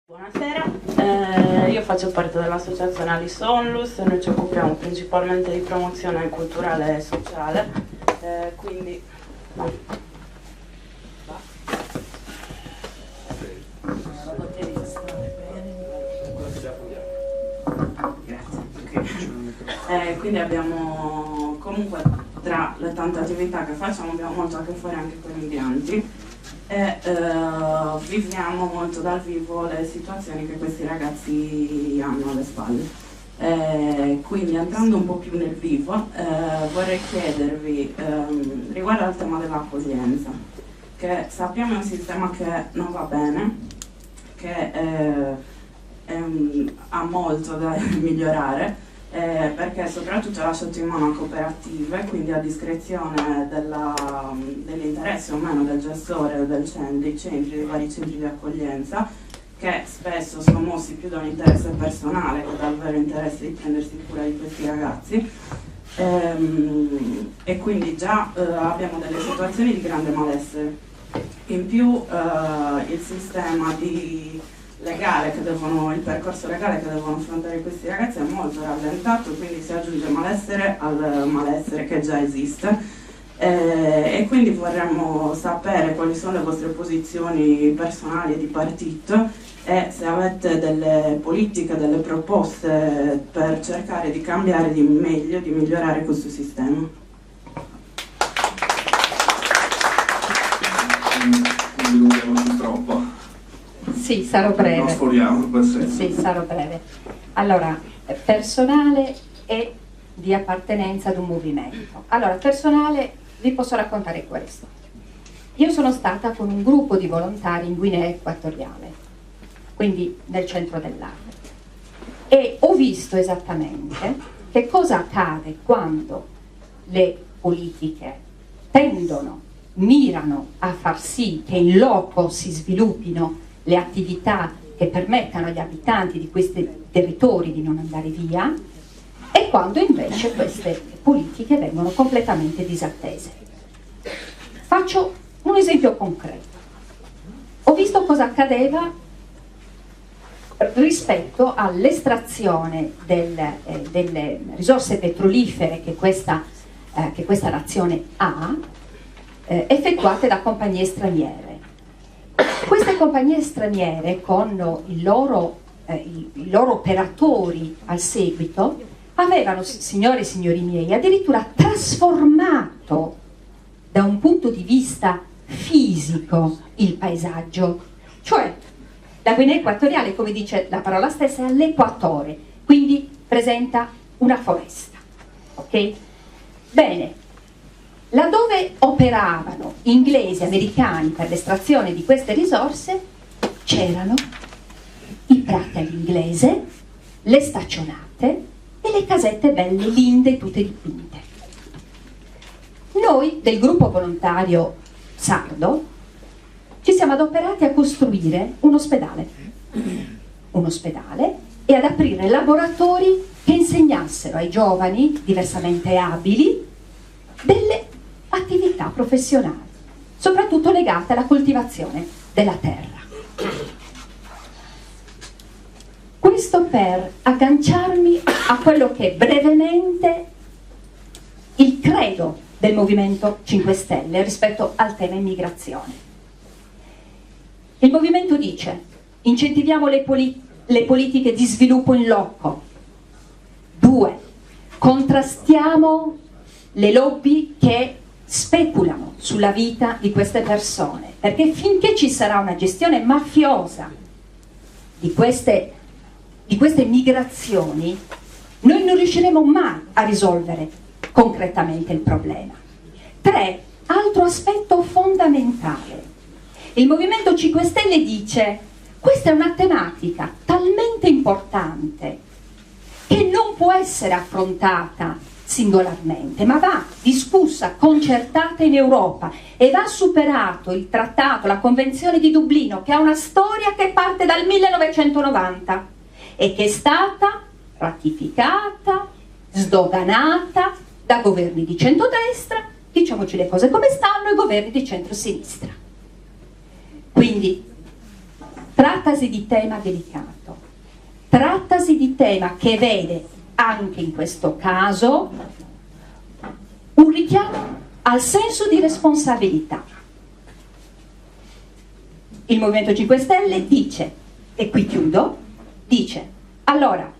Buonasera, io faccio parte dell'associazione Alice Onlus, noi ci occupiamo principalmente di promozione culturale e sociale, quindi quindi abbiamo comunque tra le tante attività che facciamo abbiamo molto a che fare anche con i migranti e viviamo molto dal vivo le situazioni che questi ragazzi hanno alle spalle. Quindi entrando un po' più nel vivo vorrei chiedervi riguardo al tema dell'accoglienza, che sappiamo è un sistema che non va bene, che ha molto da migliorare, perché soprattutto è lasciato in mano a cooperative, quindi a discrezione dell'interesse o meno del gestore dei vari centri di accoglienza, che spesso sono mossi più da un interesse personale che dal vero interesse di prendersi cura di questi ragazzi. E quindi già abbiamo delle situazioni di grande malessere. In più il sistema legale il percorso legale che devono affrontare questi ragazzi è molto rallentato, quindi si aggiunge malessere al malessere che già esiste, e quindi vorremmo sapere quali sono le vostre posizioni personali e di partito e se avete delle politiche, delle proposte per cercare di cambiare di migliorare questo sistema. Non dilunghiamoci troppo. Sì, sarò breve. Non sforiamo in quel senso. Sì, sarò breve. Allora, personale e di appartenenza ad un movimento. Allora, personale, vi posso raccontare questo. Io sono stata con un gruppo di volontari in Guinea Equatoriale, quindi nel centro dell'Africa, e ho visto esattamente che cosa accade quando le politiche mirano a far sì che in loco si sviluppino le attività che permettano agli abitanti di questi territori di non andare via, e quando invece queste politiche vengono completamente disattese. Faccio un esempio concreto. Ho visto cosa accadeva rispetto all'estrazione delle risorse petrolifere che questa nazione ha, effettuate da compagnie straniere. Queste compagnie straniere, con i loro operatori al seguito, avevano, signore e signori miei, addirittura trasformato da un punto di vista fisico il paesaggio. Cioè, la Guinea Equatoriale, come dice la parola stessa, è all'equatore, quindi presenta una foresta. Ok? Bene. Laddove operavano inglesi e americani per l'estrazione di queste risorse, c'erano i prati all'inglese, le staccionate e le casette belle, linde, tutte dipinte. Noi del gruppo volontario sardo ci siamo adoperati a costruire un ospedale e ad aprire laboratori che insegnassero ai giovani diversamente abili delle attività professionali, soprattutto legate alla coltivazione della terra. Questo per agganciarmi a quello che è brevemente il credo del Movimento 5 Stelle rispetto al tema immigrazione. Il Movimento dice: incentiviamo le politiche di sviluppo in loco. 2. Contrastiamo le lobby che speculano sulla vita di queste persone, perché finché ci sarà una gestione mafiosa di queste migrazioni, noi non riusciremo mai a risolvere concretamente il problema. 3. Altro aspetto fondamentale. Il Movimento 5 Stelle dice: questa è una tematica talmente importante che non può essere affrontata singolarmente, ma va discussa, concertata in Europa, e va superato il trattato, la Convenzione di Dublino, che ha una storia che parte dal 1990 e che è stata ratificata, sdoganata da governi di centrodestra, diciamoci le cose come stanno, e governi di centrosinistra. Quindi trattasi di tema delicato, trattasi di tema che vede anche in questo caso un richiamo al senso di responsabilità. Il Movimento 5 Stelle dice, e qui chiudo, dice: allora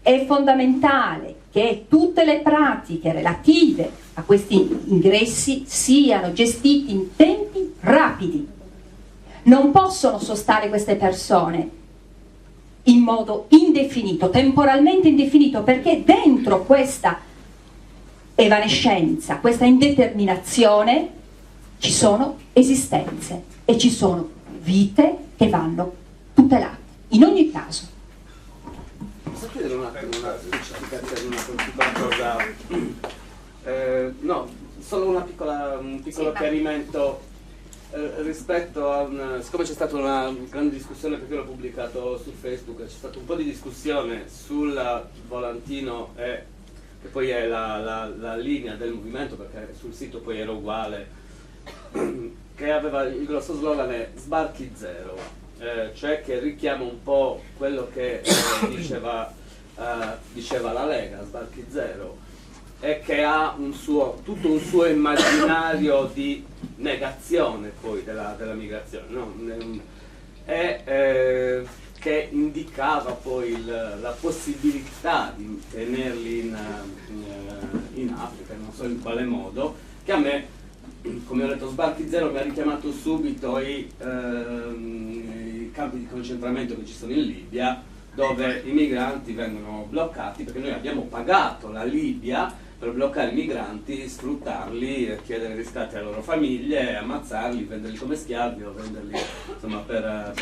è fondamentale che tutte le pratiche relative a questi ingressi siano gestiti in tempi rapidi. Non possono sostare queste persone in modo indefinito, temporalmente indefinito, perché dentro questa evanescenza, questa indeterminazione, ci sono esistenze e ci sono vite che vanno tutelate, in ogni caso. Posso chiedere un attimo una specificazione, una piccola cosa? No, solo un piccolo chiarimento rispetto a siccome c'è stata una grande discussione, perché l'ho pubblicato su Facebook, c'è stata un po' di discussione sul volantino che poi è la linea del movimento, perché sul sito poi era uguale, che aveva il grosso slogan è Sbarchi Zero, cioè che richiama un po' quello che diceva la Lega, Sbarchi Zero, e che ha tutto un suo immaginario di negazione poi della migrazione, no? Che indicava poi la possibilità di tenerli in Africa, non so in quale modo, che a me, come ho detto, Sbarchi Zero mi ha richiamato subito i campi di concentramento che ci sono in Libia, dove i migranti vengono bloccati, perché noi abbiamo pagato la Libia per bloccare i migranti, sfruttarli, chiedere riscatti alle loro famiglie, ammazzarli, venderli come schiavi o venderli insomma per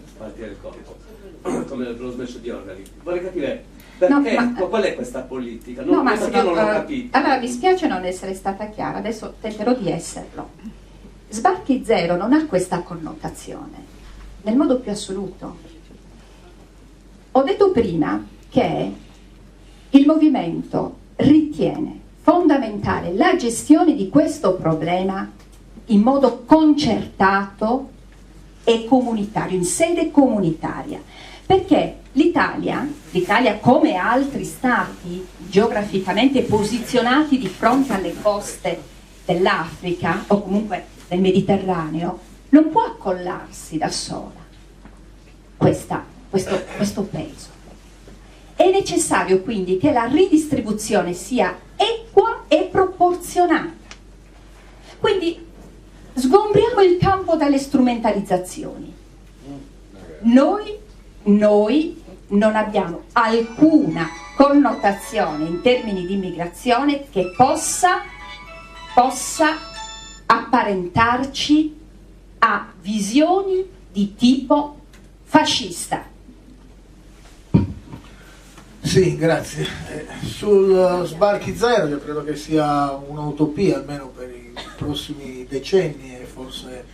spartire il corpo, come per lo smercio di organi. Vorrei capire perché, qual è questa politica? Non l'ho capito. Allora, mi spiace non essere stata chiara, adesso tenterò di esserlo. Sbarchi Zero non ha questa connotazione, nel modo più assoluto. Ho detto prima che il movimento ritiene fondamentale la gestione di questo problema in modo concertato e comunitario, in sede comunitaria, perché l'Italia come altri stati geograficamente posizionati di fronte alle coste dell'Africa o comunque del Mediterraneo, non può accollarsi da sola questo peso. È necessario quindi che la ridistribuzione sia equa e proporzionata. Quindi sgombriamo il campo dalle strumentalizzazioni. Noi non abbiamo alcuna connotazione in termini di immigrazione che possa apparentarci a visioni di tipo fascista. Sì, grazie. Sul Sbarchi Zero io credo che sia un'utopia, almeno per i prossimi decenni e forse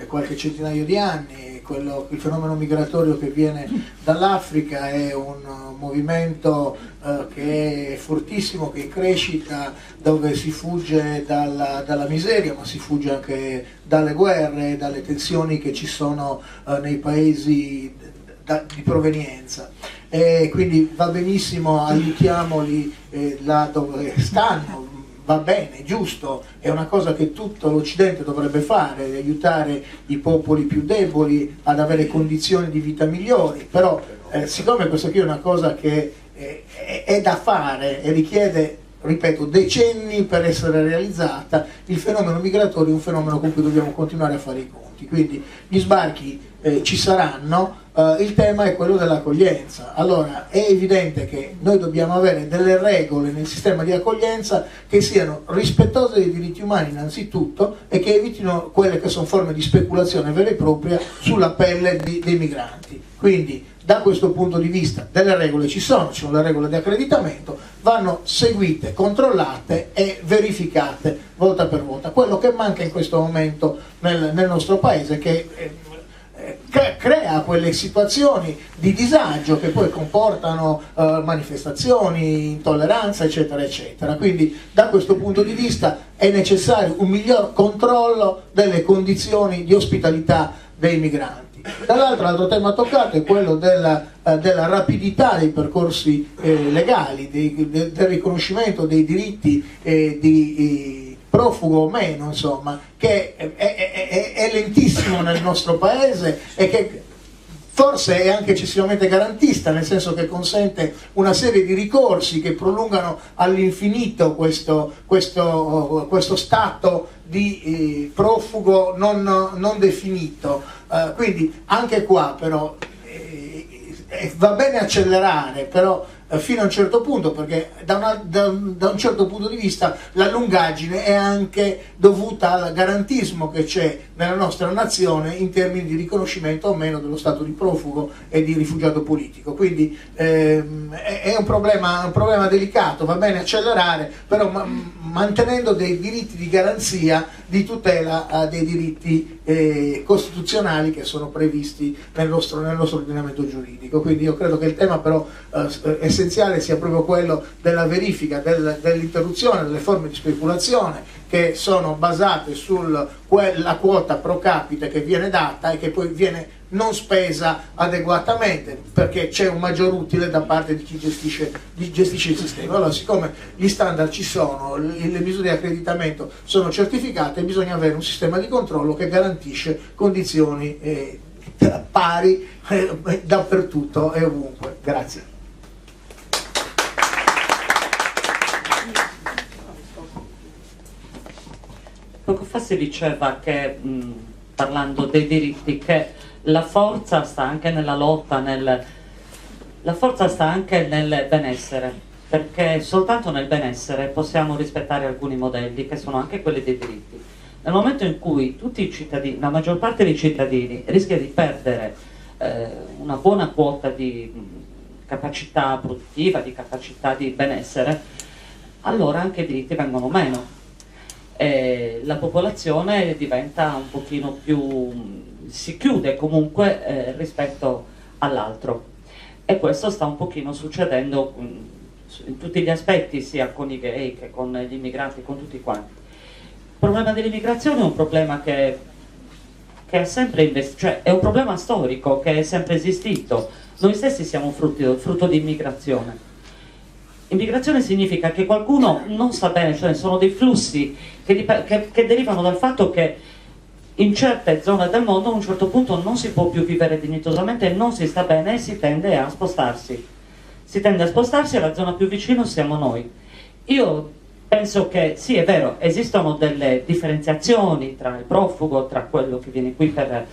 qualche centinaio di anni. Il fenomeno migratorio che viene dall'Africa è un movimento che è fortissimo, che è in crescita, dove si fugge dalla miseria, ma si fugge anche dalle guerre, dalle tensioni che ci sono nei paesi di provenienza. E quindi va benissimo, aiutiamoli là dove stanno, va bene, giusto, è una cosa che tutto l'Occidente dovrebbe fare, aiutare i popoli più deboli ad avere condizioni di vita migliori, però siccome questa qui è una cosa che è da fare e richiede, ripeto, decenni per essere realizzata, il fenomeno migratorio è un fenomeno con cui dobbiamo continuare a fare i conti, quindi gli sbarchi ci saranno. Il tema è quello dell'accoglienza. Allora è evidente che noi dobbiamo avere delle regole nel sistema di accoglienza che siano rispettose dei diritti umani innanzitutto e che evitino quelle che sono forme di speculazione vera e propria sulla pelle dei migranti. Quindi da questo punto di vista delle regole ci sono le regole di accreditamento, vanno seguite, controllate e verificate volta per volta. Quello che manca in questo momento nel nostro paese è che crea quelle situazioni di disagio che poi comportano manifestazioni, intolleranza, eccetera, eccetera. Quindi da questo punto di vista è necessario un miglior controllo delle condizioni di ospitalità dei migranti. diritti. Dall'altro, l'altro tema toccato è quello della rapidità dei percorsi legali, del riconoscimento dei diritti di profugo o meno, insomma, che è lentissimo nel nostro paese e che forse è anche eccessivamente garantista, nel senso che consente una serie di ricorsi che prolungano all'infinito questo stato di profugo non definito. Quindi anche qua però va bene accelerare, però fino a un certo punto, perché da un certo punto di vista la lungaggine è anche dovuta al garantismo che c'è nella nostra nazione in termini di riconoscimento o meno dello stato di profugo e di rifugiato politico. Quindi è un problema delicato, va bene accelerare, però mantenendo dei diritti di garanzia, di tutela dei diritti costituzionali che sono previsti nel nostro ordinamento giuridico. Quindi io credo che il tema però essenziale sia proprio quello della verifica, dell'interruzione delle forme di speculazione che sono basate sulla quota pro capite che viene data e che poi viene non spesa adeguatamente perché c'è un maggior utile da parte di chi gestisce il sistema. Allora, siccome gli standard ci sono, le misure di accreditamento sono certificate, bisogna avere un sistema di controllo che garantisce condizioni pari dappertutto e ovunque. Grazie. Poco fa si diceva che, parlando dei diritti, che la forza sta anche nella lotta, la forza sta anche nel benessere, perché soltanto nel benessere possiamo rispettare alcuni modelli che sono anche quelli dei diritti. Nel momento in cui tutti i cittadini, la maggior parte dei cittadini rischia di perdere una buona quota di capacità produttiva, di capacità di benessere, allora anche i diritti vengono meno. La popolazione diventa un pochino più, si chiude comunque rispetto all'altro, e questo sta un pochino succedendo in tutti gli aspetti, sia con i gay che con gli immigrati, con tutti quanti. Il problema dell'immigrazione è un problema che è sempre cioè è un problema storico che è sempre esistito. Noi stessi siamo frutto di immigrazione. Immigrazione significa che qualcuno non sta bene, cioè sono dei flussi che derivano dal fatto che in certe zone del mondo a un certo punto non si può più vivere dignitosamente, non si sta bene e si tende a spostarsi. Si tende a spostarsi e la zona più vicina siamo noi. Io penso che sì, è vero, esistono delle differenziazioni tra il profugo, tra quello che viene qui per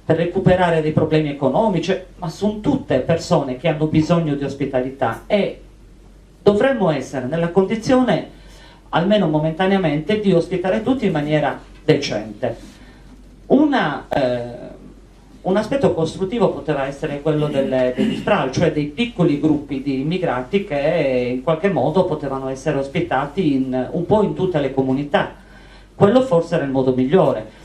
recuperare dei problemi economici, ma sono tutte persone che hanno bisogno di ospitalità e dovremmo essere nella condizione, almeno momentaneamente, di ospitare tutti in maniera decente. Un aspetto costruttivo poteva essere quello degli SPRAL, cioè dei piccoli gruppi di immigrati che in qualche modo potevano essere ospitati un po' in tutte le comunità. Quello forse era il modo migliore.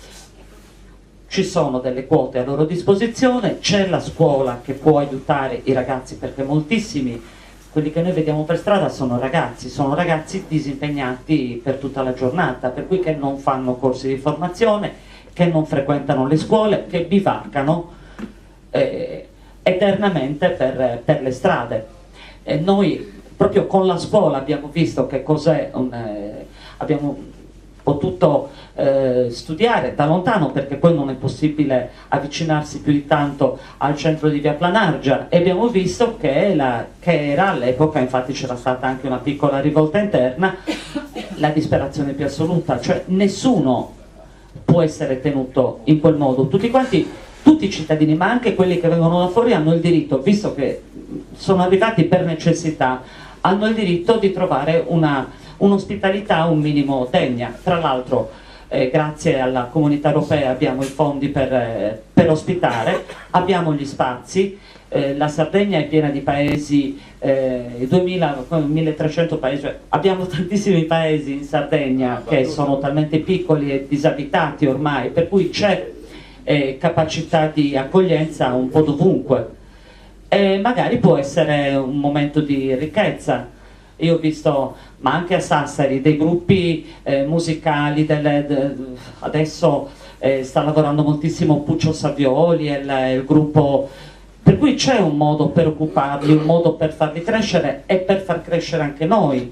Ci sono delle quote a loro disposizione, c'è la scuola che può aiutare i ragazzi, perché moltissimi, quelli che noi vediamo per strada, sono ragazzi disimpegnati per tutta la giornata, per cui che non fanno corsi di formazione, che non frequentano le scuole, che bivacano eternamente per le strade. E noi proprio con la scuola abbiamo visto che cos'è, abbiamo potuto studiare da lontano, perché poi non è possibile avvicinarsi più di tanto al centro di via Planargia, e abbiamo visto che era all'epoca, infatti c'era stata anche una piccola rivolta interna, la disperazione più assoluta, cioè nessuno può essere tenuto in quel modo, tutti i cittadini, ma anche quelli che vengono da fuori hanno il diritto, visto che sono arrivati per necessità, hanno il diritto di trovare un'ospitalità un minimo degna. Tra l'altro grazie alla Comunità Europea abbiamo i fondi per ospitare, abbiamo gli spazi, la Sardegna è piena di paesi, 1300 paesi, cioè abbiamo tantissimi paesi in Sardegna che sono talmente piccoli e disabitati ormai, per cui c'è capacità di accoglienza un po' dovunque, e magari può essere un momento di ricchezza. Io ho visto, ma anche a Sassari, dei gruppi musicali, adesso sta lavorando moltissimo Puccio Savioli e il gruppo, per cui c'è un modo per occuparli, un modo per farli crescere e per far crescere anche noi.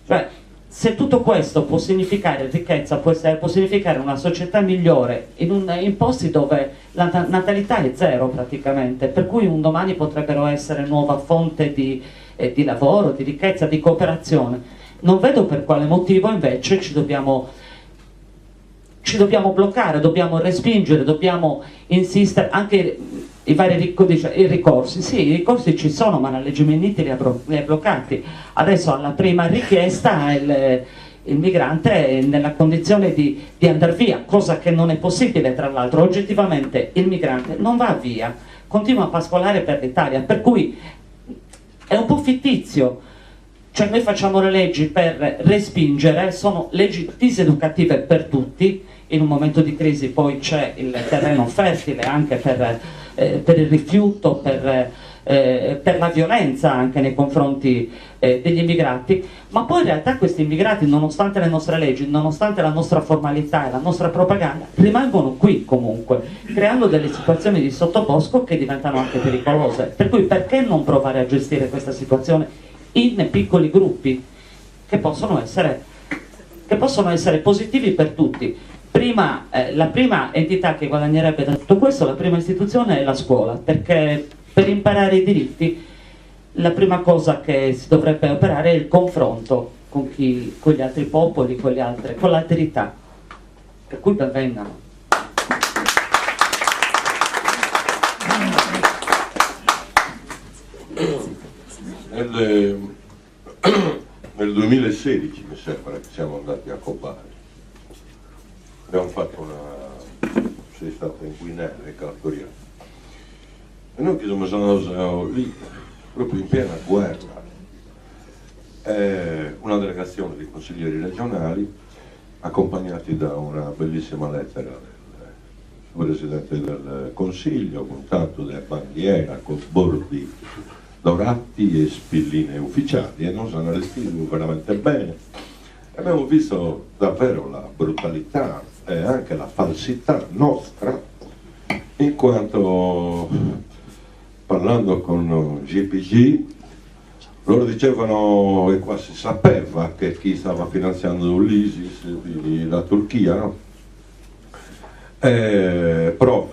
Cioè, se tutto questo può significare ricchezza, può significare una società migliore in posti dove la natalità è zero praticamente, per cui un domani potrebbero essere nuova fonte di lavoro, di ricchezza, di cooperazione, non vedo per quale motivo invece ci dobbiamo bloccare, dobbiamo respingere, dobbiamo insistere. Anche i vari i ricorsi, sì, i ricorsi ci sono, ma la legge Minniti li ha bloccati. Adesso alla prima richiesta il migrante è nella condizione di andare via, cosa che non è possibile. Tra l'altro oggettivamente il migrante non va via, continua a pascolare per l'Italia, per cui è un po' fittizio. Cioè noi facciamo le leggi per respingere, sono leggi diseducative per tutti. In un momento di crisi poi c'è il terreno fertile anche per il rifiuto, per la violenza anche nei confronti degli immigrati, ma poi in realtà questi immigrati, nonostante le nostre leggi, nonostante la nostra formalità e la nostra propaganda, rimangono qui comunque, creando delle situazioni di sottobosco che diventano anche pericolose. Per cui perché non provare a gestire questa situazione in piccoli gruppi che possono essere positivi per tutti? La prima entità che guadagnerebbe da tutto questo, la prima istituzione è la scuola, perché per imparare i diritti la prima cosa che si dovrebbe operare è il confronto con gli altri popoli, con l'alterità, per cui benvengano. Nel 2016 mi sembra che siamo andati a Kobane. Abbiamo fatto sei stato in Guinea, nell'Equatoriale. E noi che siamo andati lì, proprio in piena guerra, una delegazione di consiglieri regionali, accompagnati da una bellissima lettera del Presidente del Consiglio, con tanto di bandiera, con bordi dorati e spilline ufficiali, e non sono allestiti veramente bene. Abbiamo visto davvero la brutalità e anche la falsità nostra, in quanto parlando con GPG loro dicevano, e qua si sapeva, che chi stava finanziando l'ISIS, la Turchia, no? Prof,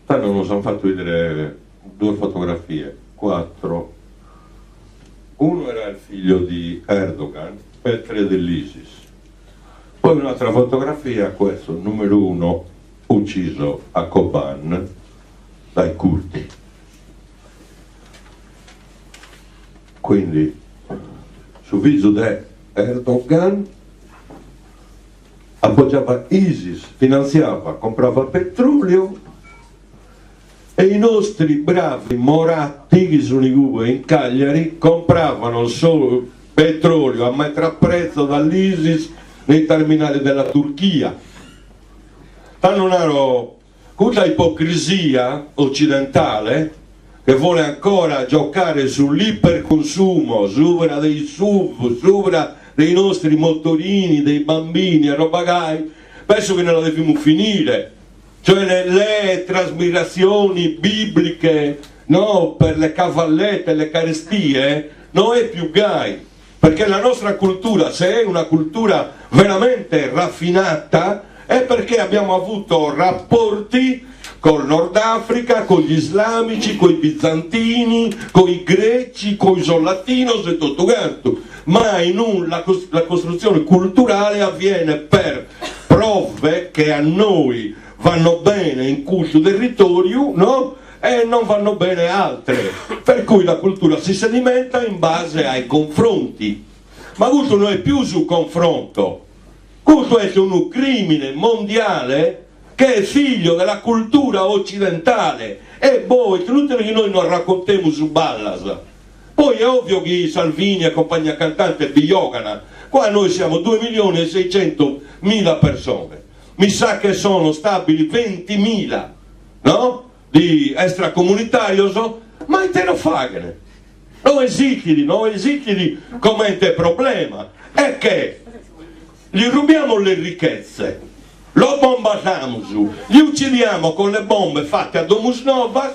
tanto non sono fatto vedere 2 fotografie, 4. Uno era il figlio di Erdogan e 3 dell'ISIS. Poi un'altra fotografia, questo, numero 1, ucciso a Kobane dai curdi. Quindi, sul viso di Erdogan appoggiava ISIS, finanziava, comprava petrolio, e i nostri bravi moratti che sono in Cagliari compravano solo petrolio a mettere a prezzo dall'ISIS nei terminali della Turchia. Hanno questa ipocrisia occidentale che vuole ancora giocare sull'iperconsumo, sopra dei SUV, sopra dei nostri motorini, dei bambini e roba gai. Penso che non la dobbiamo finire. Cioè le trasmigrazioni bibliche, no, per le cavallette, le carestie, non è più gai, perché la nostra cultura, se è una cultura veramente raffinata, è perché abbiamo avuto rapporti col Nord Africa, con gli islamici, con i bizantini, con i greci, con i sollatinos e tutto quanto. Mai la costruzione culturale avviene per prove che a noi vanno bene in questo territorio, no? E non vanno bene altre, per cui la cultura si sedimenta in base ai confronti. Ma questo non è più sul confronto, questo è un crimine mondiale che è figlio della cultura occidentale, e poi tutte che noi non raccontiamo su Ballas. Poi è ovvio che Salvini e compagnia cantante biogana, qua noi siamo 2.600.000 persone, mi sa che sono stabili 20.000, no? Di extracomunitarios, ma te lo fagane. Non esiti come il problema è che gli rubiamo le ricchezze, lo lo bombardiamo su, li uccidiamo con le bombe fatte a Domus Novas,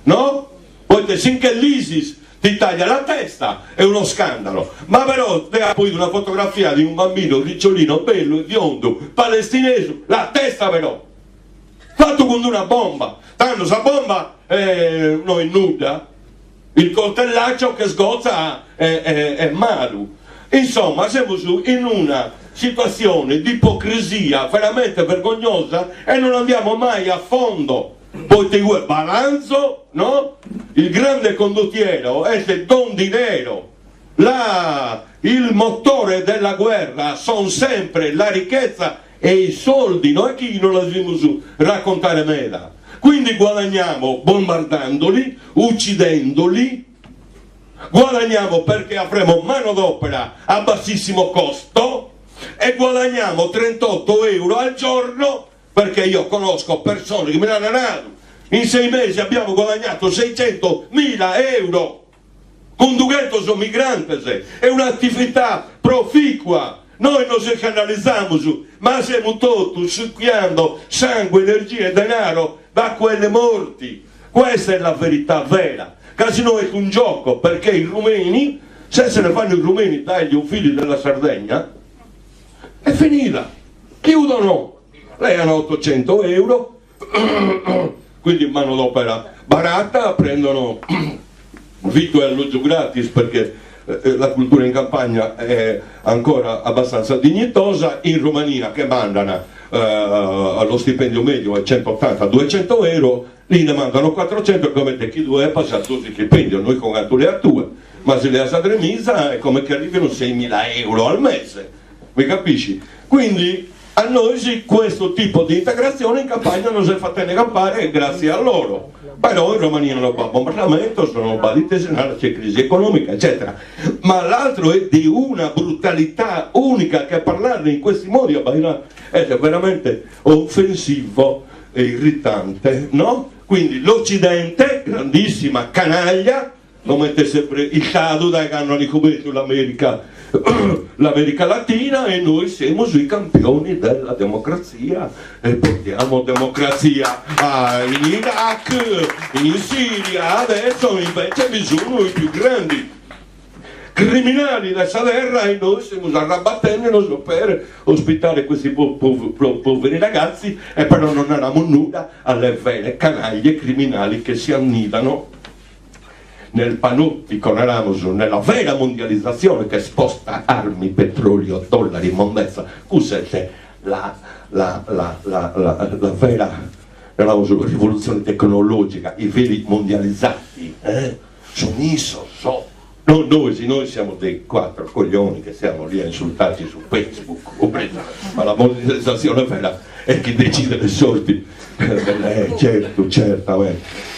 no? Poi finché l'ISIS ti taglia la testa è uno scandalo, ma però poi una fotografia di un bambino ricciolino bello e biondo palestinese, la testa però fatto con una bomba, tanto sta bomba non è nuda, il coltellaccio che sgozza è malu. Insomma siamo in una situazione di ipocrisia veramente vergognosa e non andiamo mai a fondo. Poi ti vuoi balanzo, no? Il grande condottiero è il don dinero, il motore della guerra sono sempre la ricchezza e i soldi, noi chi non la dobbiamo raccontare mela. Quindi guadagniamo bombardandoli, uccidendoli, guadagniamo perché avremo manodopera a bassissimo costo e guadagniamo 38 euro al giorno, perché io conosco persone che me l'hanno dato, in 6 mesi abbiamo guadagnato 600.000 euro con 200 migranti, è un'attività proficua. Noi non ci canalizziamo su, ma siamo tutti succhiando sangue, energia e denaro da quelle morti. Questa è la verità vera. Casino è un gioco, perché i rumeni, se ne fanno i rumeni dagli figli della Sardegna, è finita, chiudono. Lei hanno 800 euro, quindi manodopera barata, prendono vitto e alloggio gratis perché la cultura in campagna è ancora abbastanza dignitosa. In Romania che mandano allo stipendio medio è 180-200 euro, lì ne mandano 400 come te chi due è passato lo stipendio, noi con le attue, ma se le ha sadremisa è come che arrivino 6.000 euro al mese, mi capisci? Quindi a noi sì, questo tipo di integrazione in campagna non si è fatta negare grazie a loro. Però in Romania non va bombardamento, sono baditesonali, c'è crisi economica, eccetera. Ma l'altro è di una brutalità unica che parlarne in questi modi è veramente offensivo e irritante, no? Quindi l'Occidente, grandissima canaglia, lo mette sempre il caso dai che hanno ricoperto l'America Latina, e noi siamo sui campioni della democrazia e portiamo democrazia in Iraq, in Siria. Adesso invece vi sono i più grandi criminali della terra e noi stiamo arrabattendo per ospitare questi poveri ragazzi, e però non abbiamo nulla alle vere canaglie criminali che si annidano nel panottico, nella vera mondializzazione che sposta armi, petrolio, dollari, mondezza. Cos'è la vera rivoluzione tecnologica? I veri mondializzati sono ISO, no, noi siamo dei 4 coglioni che siamo lì a insultarci su Facebook, ma la mondializzazione vera è chi decide le sorti. Certo, certamente.